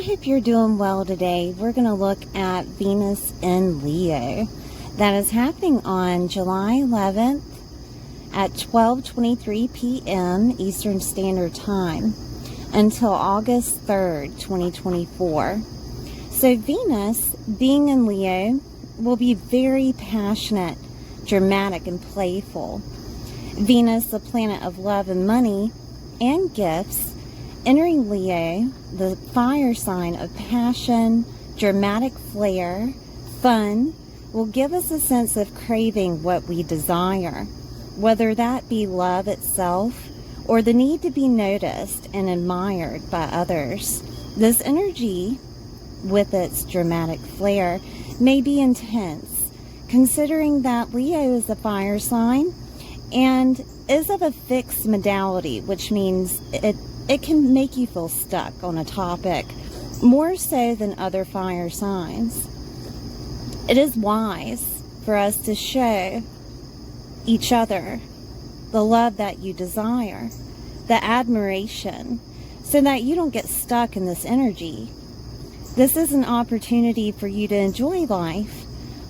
I hope you're doing well today. We're going to look at Venus in Leo. That is happening on July 11th at 12:23 p.m. Eastern Standard Time until August 3rd, 2024. So Venus, being in Leo, will be very passionate, dramatic, and playful. Venus, the planet of love and money and gifts, entering Leo, the fire sign of passion, dramatic flair, fun, will give us a sense of craving what we desire, whether that be love itself or the need to be noticed and admired by others. This energy, with its dramatic flair, may be intense, considering that Leo is a fire sign and is of a fixed modality, which means it can make you feel stuck on a topic more so than other fire signs. It is wise for us to show each other the love that you desire, the admiration, so that you don't get stuck in this energy. This is an opportunity for you to enjoy life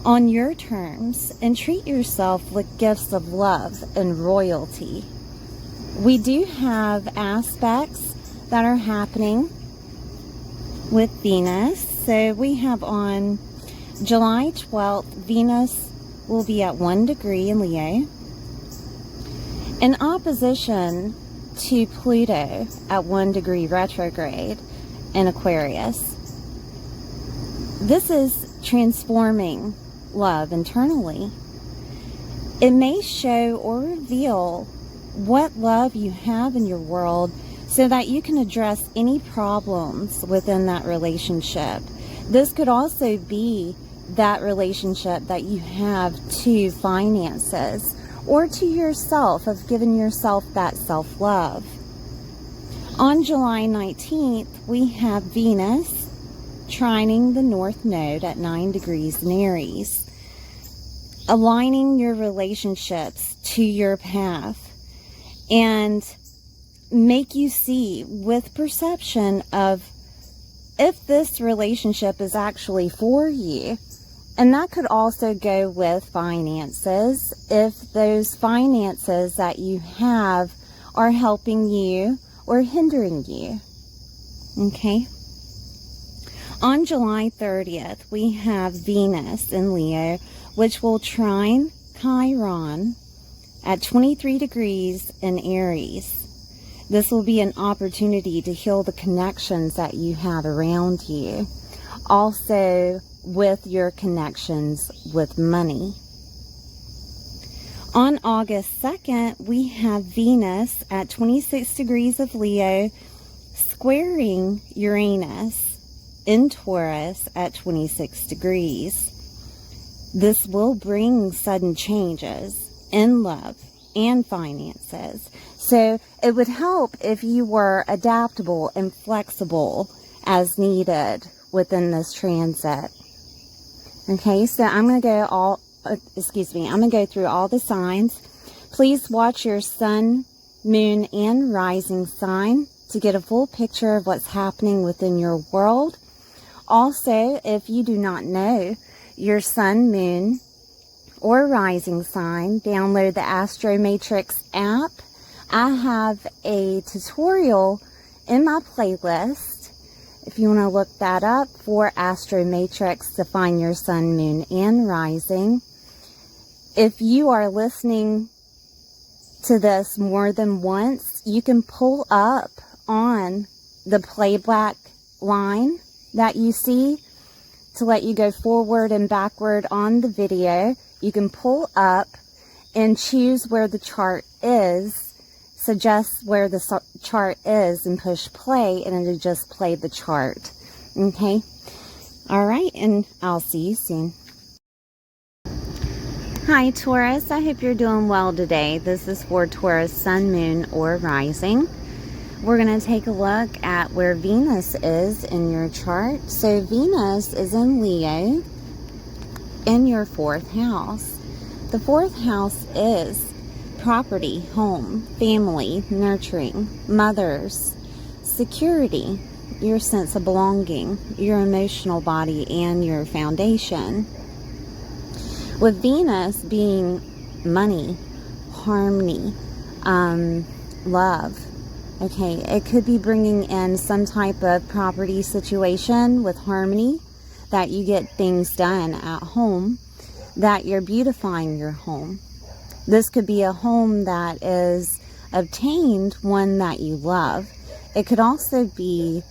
on your terms and treat yourself with gifts of love and royalty. We do have aspects that are happening with Venus. So we have on July 12th, Venus will be at 1 degree in Leo, in opposition to Pluto at 1 degree retrograde in Aquarius. This is transforming love internally. It may show or reveal what love you have in your world so that you can address any problems within that relationship. This could also be that relationship that you have to finances or to yourself, of giving yourself that self-love. On July 19th, we have Venus trining the North Node at 9 degrees in Aries, aligning your relationships to your path and make you see with perception of if this relationship is actually for you. And that could also go with finances, if those finances that you have are helping you or hindering you. Okay? On July 30th, we have Venus in Leo, which will trine Chiron at 23 degrees in Aries. This will be an opportunity to heal the connections that you have around you. Also, with your connections with money. On August 2nd, we have Venus at 26 degrees of Leo, squaring Uranus in Taurus at 26 degrees. This will bring sudden changes in love and finances. So it would help if you were adaptable and flexible as needed within this transit. Okay, so I'm going to go through all the signs. Please watch your sun, moon, and rising sign to get a full picture of what's happening within your world. Also, if you do not know your sun, moon, or rising sign, download the Astro Matrix app. I have a tutorial in my playlist, if you want to look that up, for Astro Matrix to find your sun, moon, and rising. If you are listening to this more than once, you can pull up on the playback line that you see to let you go forward and backward on the video. You can pull up and choose where the chart is, suggest where the chart is, and push play, and it'll just play the chart. Okay? All right, and I'll see you soon. Hi, Taurus. I hope you're doing well today. This is for Taurus, sun, moon, or rising. We're going to take a look at where Venus is in your chart. So Venus is in Leo in your 4th house. The 4th house is property, home, family, nurturing, mothers, security, your sense of belonging, your emotional body, and your foundation. With Venus being money, harmony, love. Okay, it could be bringing in some type of property situation with harmony, that you get things done at home, that you're beautifying your home. This could be a home that is obtained, one that you love. It could also be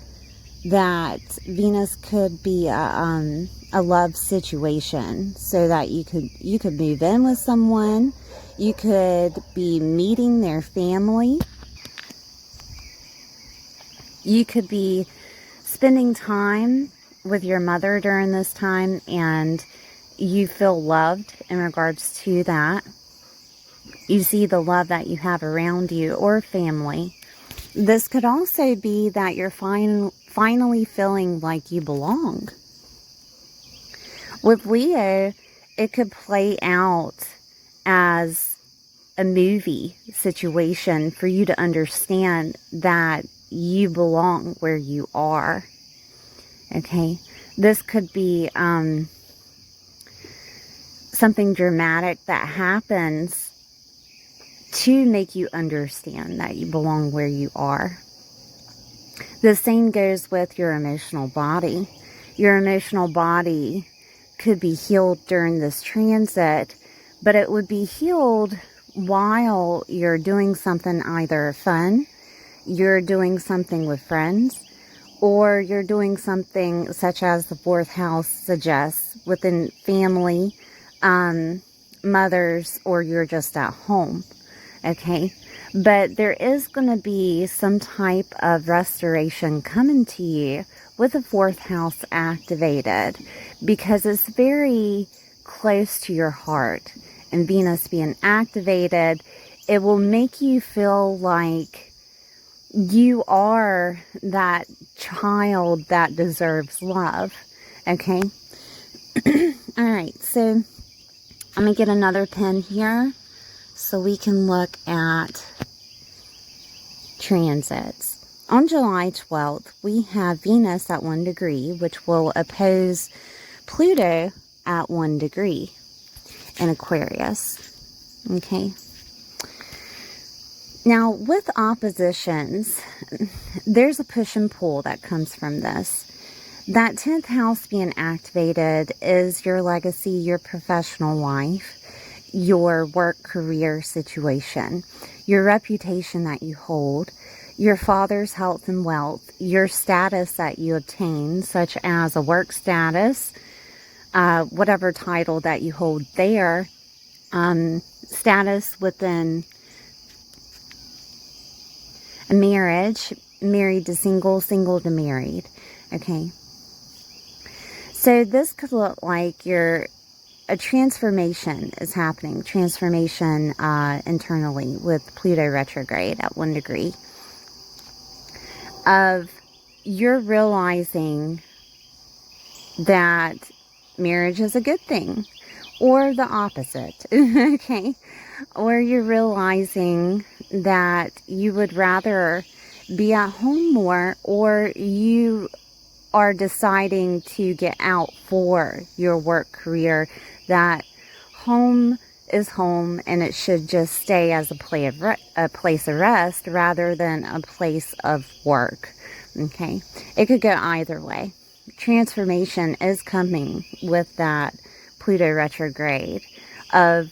that Venus could be a love situation, so that you could move in with someone. You could be meeting their family. You could be spending time with your mother during this time, and you feel loved in regards to that. You see the love that you have around you, or family. This could also be that you're finally feeling like you belong. With Leo, it could play out as a movie situation for you to understand that you belong where you are. Okay, this could be something dramatic that happens to make you understand that you belong where you are. The same goes with your emotional body. Your emotional body could be healed during this transit, but it would be healed while you're doing something either fun, you're doing something with friends, or you're doing something such as the fourth house suggests within family, mothers, or you're just at home. Okay, but there is going to be some type of restoration coming to you with the fourth house activated, because it's very close to your heart. And Venus being activated, it will make you feel like you are that child that deserves love. Okay. All right, so I'm going to get another pen here so we can look at transits. On July 12th, we have Venus at 1 degree, which will oppose Pluto at 1 degree in Aquarius. Okay. Now, with oppositions, there's a push and pull that comes from this. That 10th house being activated is your legacy, your professional life, your work career situation, your reputation that you hold, your father's health and wealth, your status that you obtain, such as a work status, whatever title that you hold there, status within a marriage, married to single, single to married. Okay. So this could look like a transformation is happening. Transformation internally with Pluto retrograde at 1 degree. Of you're realizing that marriage is a good thing. Or the opposite. Okay. Or you're realizing that you would rather be at home more, or you are deciding to get out for your work career, that home is home and it should just stay as a place of rest rather than a place of work. Okay. It could go either way. Transformation is coming with that Pluto retrograde of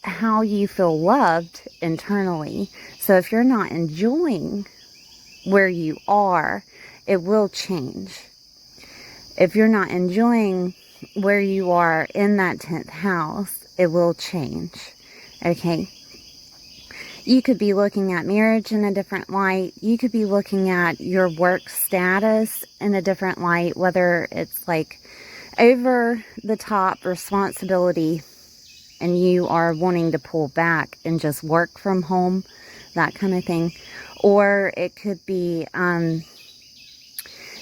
how you feel loved internally. So if you're not enjoying where you are, it will change. If you're not enjoying where you are in that 10th house, it will change. Okay. You could be looking at marriage in a different light. You could be looking at your work status in a different light, whether it's like over the top responsibility and you are wanting to pull back and just work from home, that kind of thing. Or it could be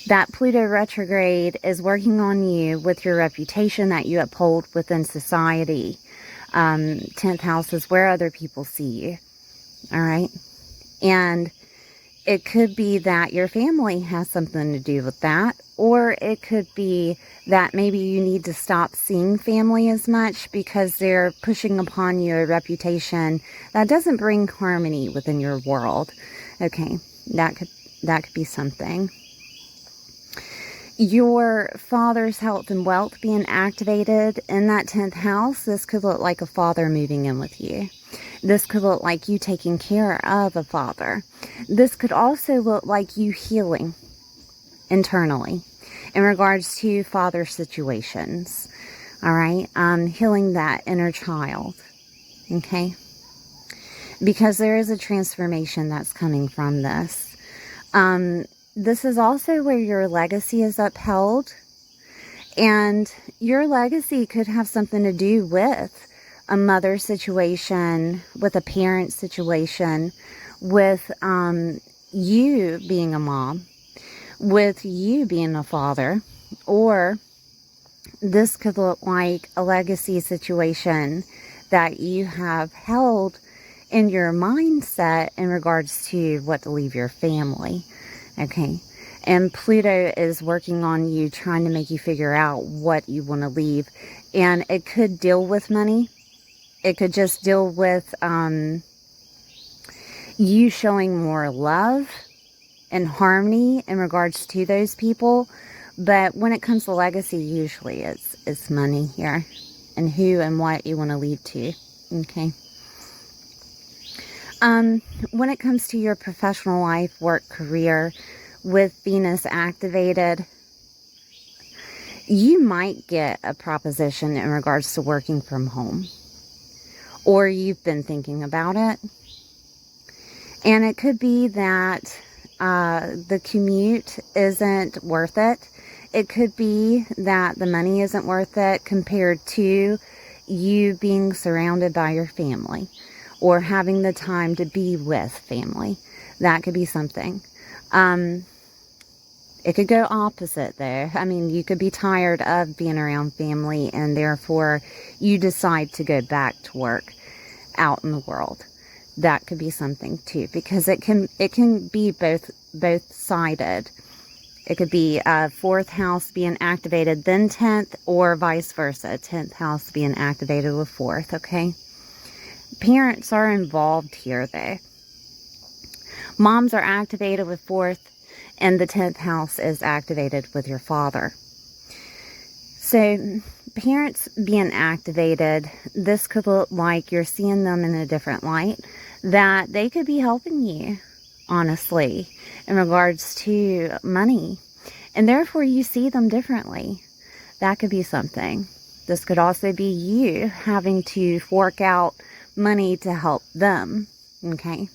that Pluto retrograde is working on you with your reputation that you uphold within society. 10th house is where other people see you. All right. And It could be that your family has something to do with that, or it could be that maybe you need to stop seeing family as much because they're pushing upon you a reputation that doesn't bring harmony within your world. Okay, that could be something. Your father's health and wealth being activated in that 10th house, this could look like a father moving in with you. This could look like you taking care of a father. This could also look like you healing internally in regards to father situations. All right, healing that inner child. Okay, because there is a transformation that's coming from this. This is also where your legacy is upheld, and your legacy could have something to do with a mother situation, with a parent situation, with you being a mom, with you being a father, or this could look like a legacy situation that you have held in your mindset in regards to what to leave your family. Okay, and Pluto is working on you, trying to make you figure out what you want to leave. And it could deal with money. It could just deal with you showing more love and harmony in regards to those people. But when it comes to legacy, usually it's money here, and who and what you want to leave to. Okay. When it comes to your professional life, work, career, with Venus activated, you might get a proposition in regards to working from home, or you've been thinking about it. And it could be that the commute isn't worth it. It could be that the money isn't worth it compared to you being surrounded by your family, or having the time to be with family. That could be something. It could go opposite though. I mean, you could be tired of being around family, and therefore you decide to go back to work out in the world. That could be something too, because it can be both sided. It could be 4th house being activated, then 10th, or vice versa. 10th house being activated with 4th, okay? Parents are involved here though. Moms are activated with 4th, and the 10th house is activated with your father. So parents being activated, this could look like you're seeing them in a different light, that they could be helping you, honestly, in regards to money, and therefore you see them differently. That could be something. This could also be you having to fork out money to help them. Okay.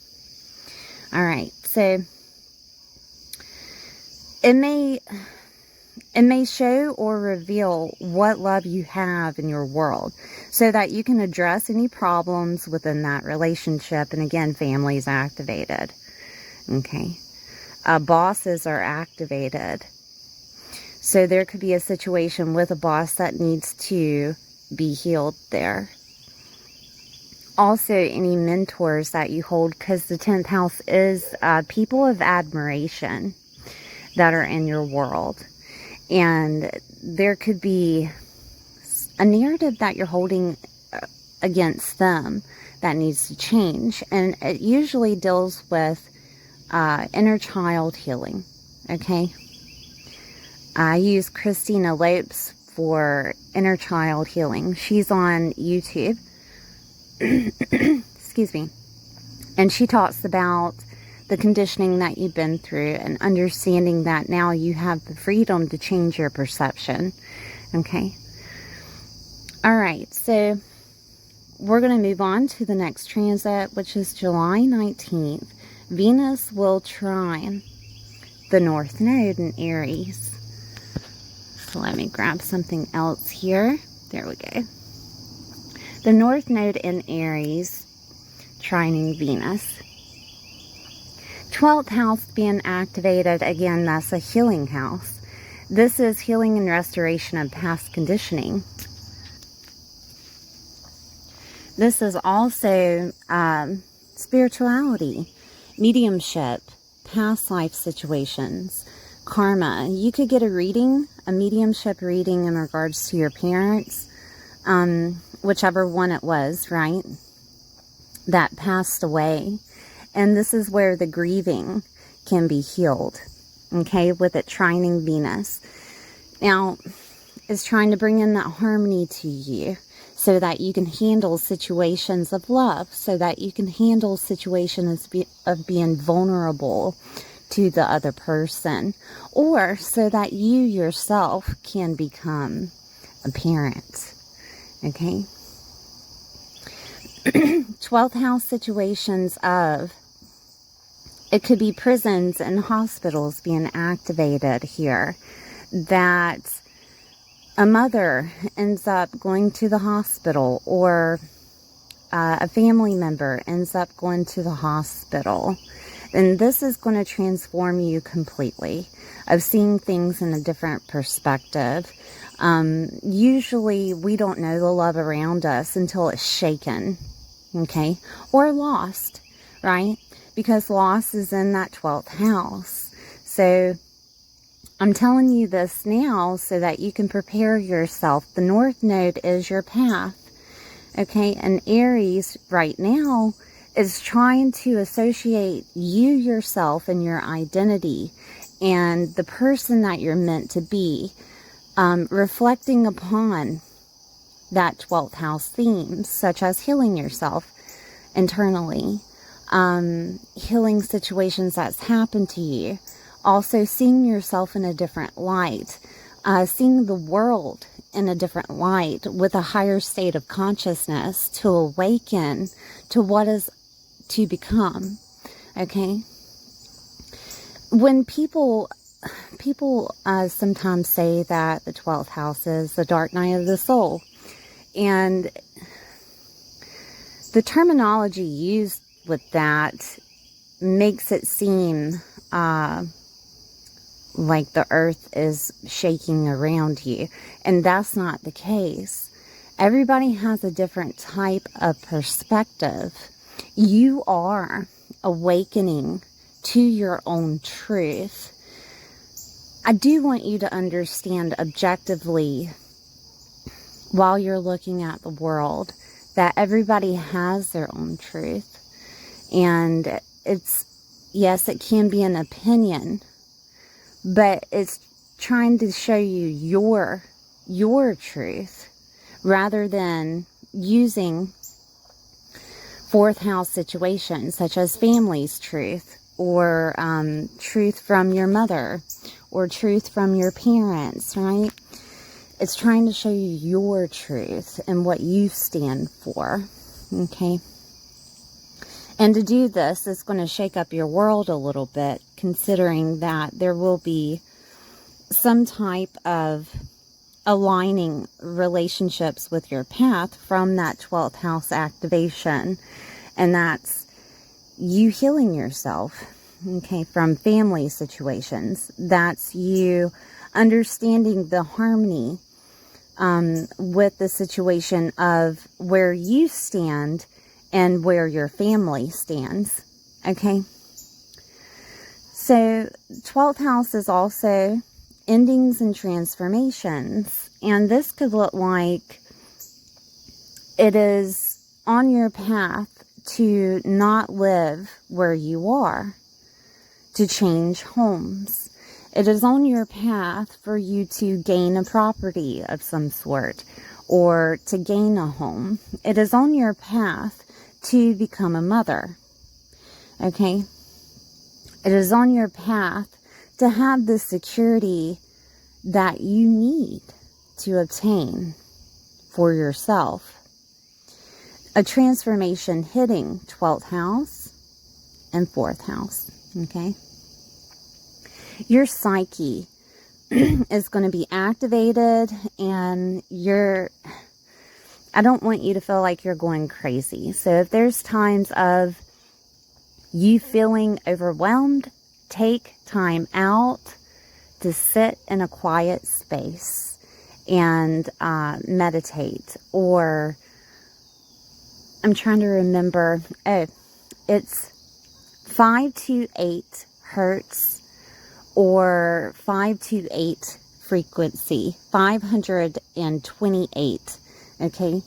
All right. So it may show or reveal what love you have in your world, so that you can address any problems within that relationship. And again, families activated. Okay. Bosses are activated. So there could be a situation with a boss that needs to be healed there. Also, any mentors that you hold, because the 10th house is people of admiration that are in your world. And there could be a narrative that you're holding against them that needs to change. And it usually deals with inner child healing. Okay. I use Christina Lopes for inner child healing. She's on YouTube. Excuse me. And she talks about the conditioning that you've been through, and understanding that now you have the freedom to change your perception. Okay. All right. So we're going to move on to the next transit, which is July 19th. Venus will trine the North Node in Aries. So let me grab something else here. There we go. The North Node in Aries trining Venus. 12th house being activated, again, that's a healing house. This is healing and restoration of past conditioning. This is also spirituality, mediumship, past life situations, karma. You could get a reading, a mediumship reading in regards to your parents, whichever one it was, right, that passed away. And this is where the grieving can be healed, okay, with it trining Venus. Now, it's trying to bring in that harmony to you so that you can handle situations of love, so that you can handle situations of being vulnerable to the other person, or so that you yourself can become a parent, okay? 12th house situations of, it could be prisons and hospitals being activated here, that a mother ends up going to the hospital, or a family member ends up going to the hospital. And this is going to transform you completely, of seeing things in a different perspective. Usually we don't know the love around us until it's shaken, okay, or lost, right? Because loss is in that 12th house. So I'm telling you this now so that you can prepare yourself. The North Node is your path, okay? And Aries right now is trying to associate you yourself and your identity and the person that you're meant to be, reflecting upon that 12th house themes, such as healing yourself internally, healing situations that's happened to you, also seeing yourself in a different light, seeing the world in a different light with a higher state of consciousness to awaken to what is to become, okay? When people sometimes say that the 12th house is the dark night of the soul, and the terminology used with that makes it seem like the earth is shaking around you, and that's not the case. Everybody has a different type of perspective. You are awakening to your own truth. I do want you to understand objectively, while you're looking at the world, that everybody has their own truth. And yes, it can be an opinion, but it's trying to show you your truth, rather than using 4th house situations such as family's truth, or truth from your mother, or truth from your parents, right? It's trying to show you your truth and what you stand for, okay? And to do this is going to shake up your world a little bit, considering that there will be some type of aligning relationships with your path from that 12th house activation. And that's you healing yourself, okay, from family situations. That's you understanding the harmony with the situation of where you stand and where your family stands, okay? So 12th house is also endings and transformations, and this could look like it is on your path to not live where you are, to change homes. It is on your path for you to gain a property of some sort, or to gain a home. It is on your path to become a mother, okay? It is on your path to have the security that you need to obtain for yourself. A transformation hitting 12th house and 4th house, okay? Your psyche is going to be activated, and I don't want you to feel like you're going crazy. So if there's times of you feeling overwhelmed, take time out to sit in a quiet space and meditate. Or I'm trying to remember, it's 5 to 8 hertz or 528 frequency, 528, okay?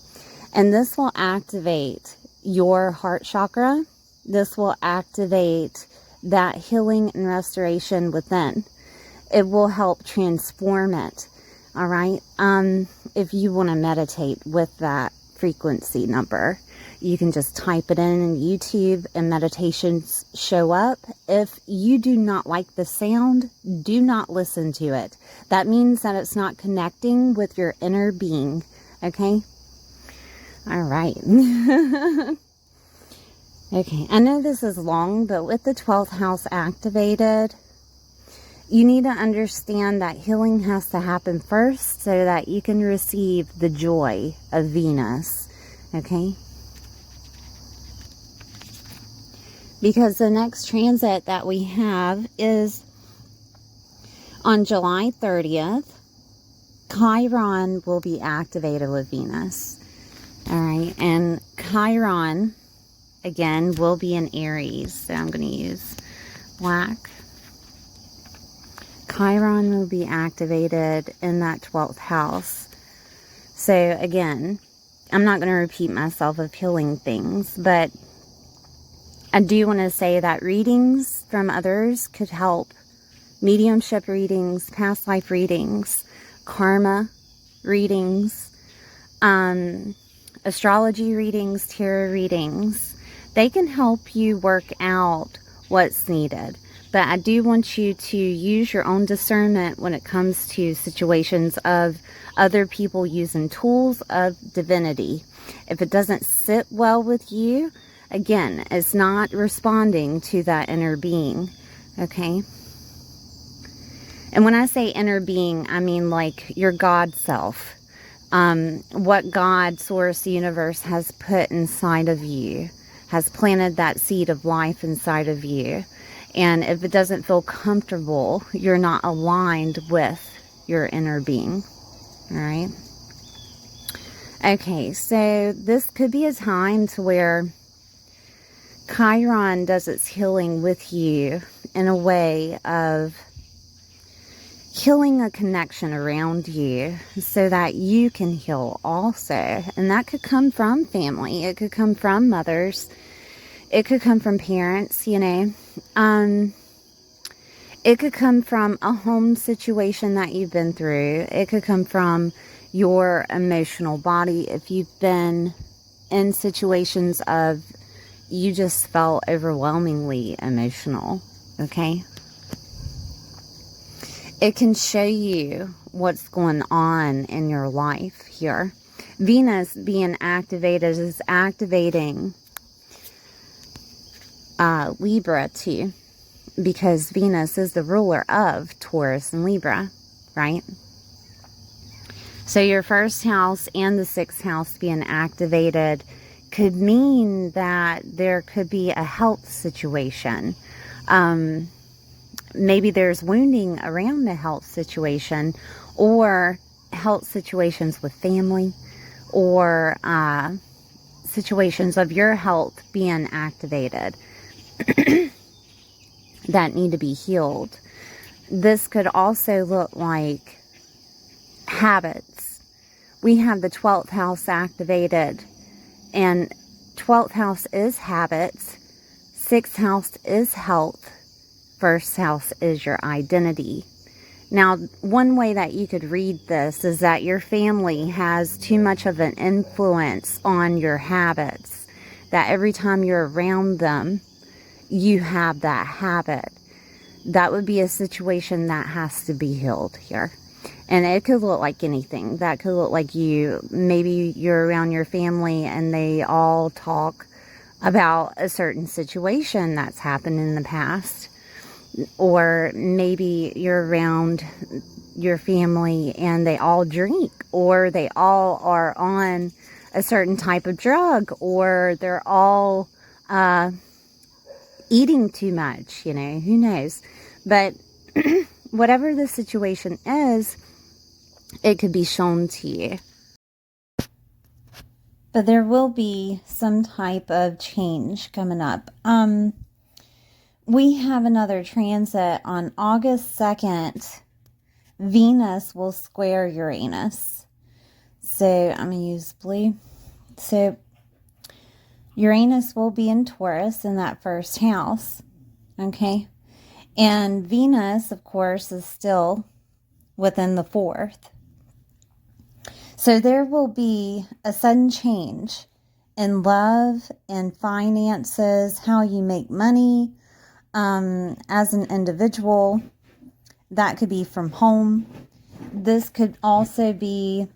And this will activate your heart chakra. This will activate that healing and restoration within. It will help transform it, all right? If you want to meditate with that frequency number, you can just type it in YouTube and meditations show up. If you do not like the sound, do not listen to it. That means that it's not connecting with your inner being, okay? All right. Okay, I know this is long, but with the 12th house activated, you need to understand that healing has to happen first so that you can receive the joy of Venus, okay? Because the next transit that we have is on July 30th. Chiron will be activated with Venus. All right, and Chiron, again, will be in Aries. So I'm going to use black. Chiron will be activated in that 12th house. So again, I'm not going to repeat myself of healing things, but I do want to say that readings from others could help. Mediumship readings, past life readings, karma readings, astrology readings, tarot readings. They can help you work out what's needed. But I do want you to use your own discernment when it comes to situations of other people using tools of divinity. If it doesn't sit well with you, again, it's not responding to that inner being, okay? And when I say inner being, I mean like your God self. What God, source, universe has put inside of you, has planted that seed of life inside of you. And if it doesn't feel comfortable, you're not aligned with your inner being, all right? Okay, so this could be a time to where Chiron does its healing with you in a way of healing a connection around you so that you can heal also. And that could come from family. It could come from mothers. It could come from parents, you know. It could come from a home situation that you've been through. It could come from your emotional body if you've been in situations of you just felt overwhelmingly emotional, okay? It can show you what's going on in your life here. Venus being activated is activating Libra too, because Venus is the ruler of Taurus and Libra, right? So your first house and the 6th house being activated could mean that there could be a health situation. Maybe there's wounding around the health situation, or health situations with family, or situations of your health being activated that need to be healed. This could also look like habits. We have the 12th house activated, and 12th house is habits, 6th house is health, 1st house is your identity. Now, one way that you could read this is that your family has too much of an influence on your habits, that every time you're around them, you have that habit. That would be a situation that has to be healed here. And it could look like anything. That could look like maybe you're around your family and they all talk about a certain situation that's happened in the past. Or maybe you're around your family and they all drink, or they all are on a certain type of drug, or they're all eating too much, you know, who knows. But whatever the situation is, it could be shown to you. But there will be some type of change coming up. we have another transit on August 2nd. Venus will square Uranus. So I'm going to use blue. So Uranus will be in Taurus in that first house. Okay. And Venus, of course, is still within the fourth. So there will be a sudden change in love and finances, how you make money as an individual. That could be from home. This could also be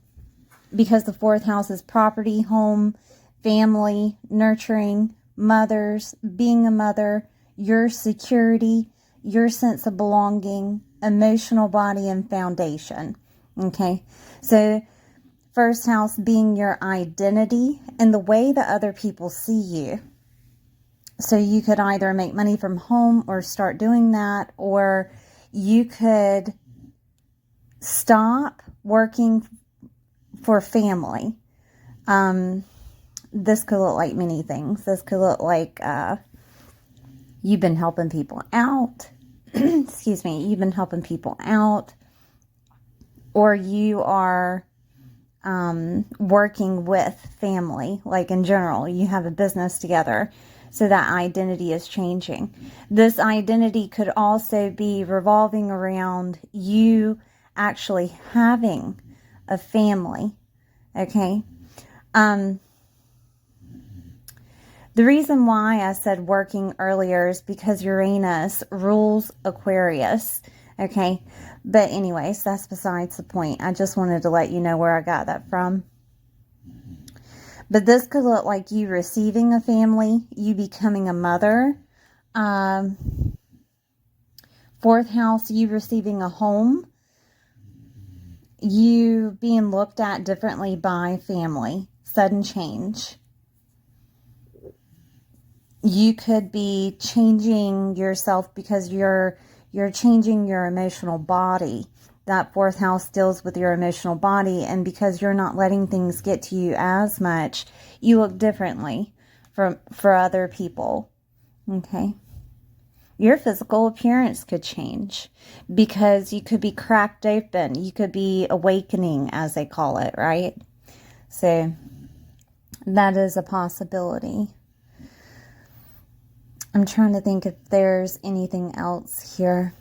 because the fourth house is property, home, family, nurturing, mothers, being a mother, your security, your sense of belonging, emotional body, and foundation. Okay, so first house being your identity and the way that other people see you. So you could either make money from home or start doing that, or you could stop working for family. This could look like many things. This could look like you've been helping people out. Excuse me. You've been helping people out. Or you are working with family. Like in general, you have a business together. So that identity is changing. This identity could also be revolving around you actually having a family. Okay. The reason why I said working earlier is because Uranus rules Aquarius. Okay. But anyways, that's besides the point. I just wanted to let you know where I got that from. But this could look like you receiving a family, you becoming a mother. Fourth house, you receiving a home. You being looked at differently by family. Sudden change. You could be changing yourself because you're changing your emotional body. That fourth house deals with your emotional body, and because you're not letting things get to you as much, you look differently for other people. Okay. Your physical appearance could change because you could be cracked open. You could be awakening, as they call it, right? So that is a possibility. I'm trying to think if there's anything else here.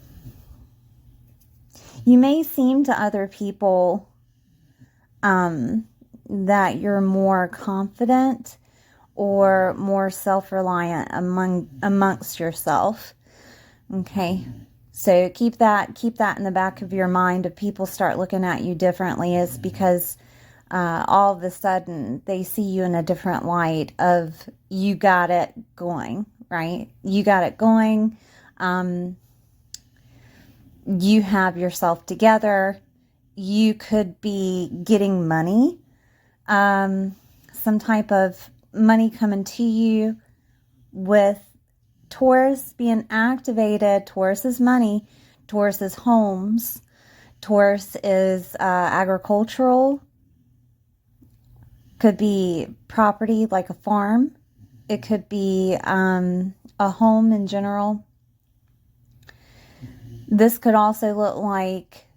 You may seem to other people that you're more confident or more self-reliant amongst yourself. Okay, so keep that in the back of your mind. If people start looking at you differently, it's because all of a sudden they see you in a different light of you got it going, right? You got it going. You have yourself together. You could be getting money, some type of money coming to you with Taurus being activated. Taurus is money. Taurus is homes. Taurus is agricultural. Could be property like a farm. It could be a home in general. This could also look like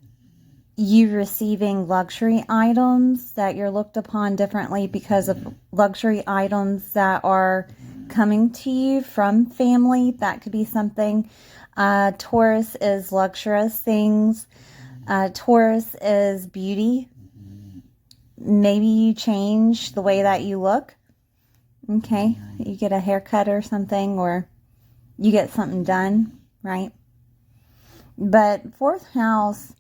you receiving luxury items that you're looked upon differently because of luxury items that are coming to you from family. That could be something. Taurus is luxurious things. Taurus is beauty. Maybe you change the way that you look. Okay. You get a haircut or something, or you get something done, right? But fourth house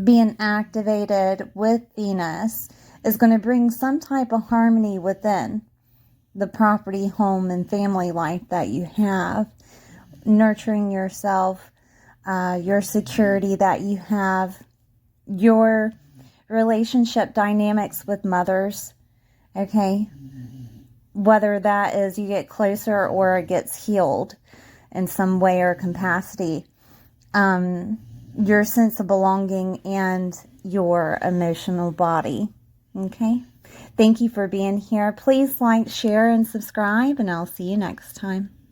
being activated with Venus is going to bring some type of harmony within the property, home, and family life that you have. Nurturing yourself, your security that you have, your relationship dynamics with mothers, okay? Whether that is you get closer or it gets healed in some way or capacity. Your sense of belonging and your emotional body. Okay. Thank you for being here. Please like, share, and subscribe, and I'll see you next time.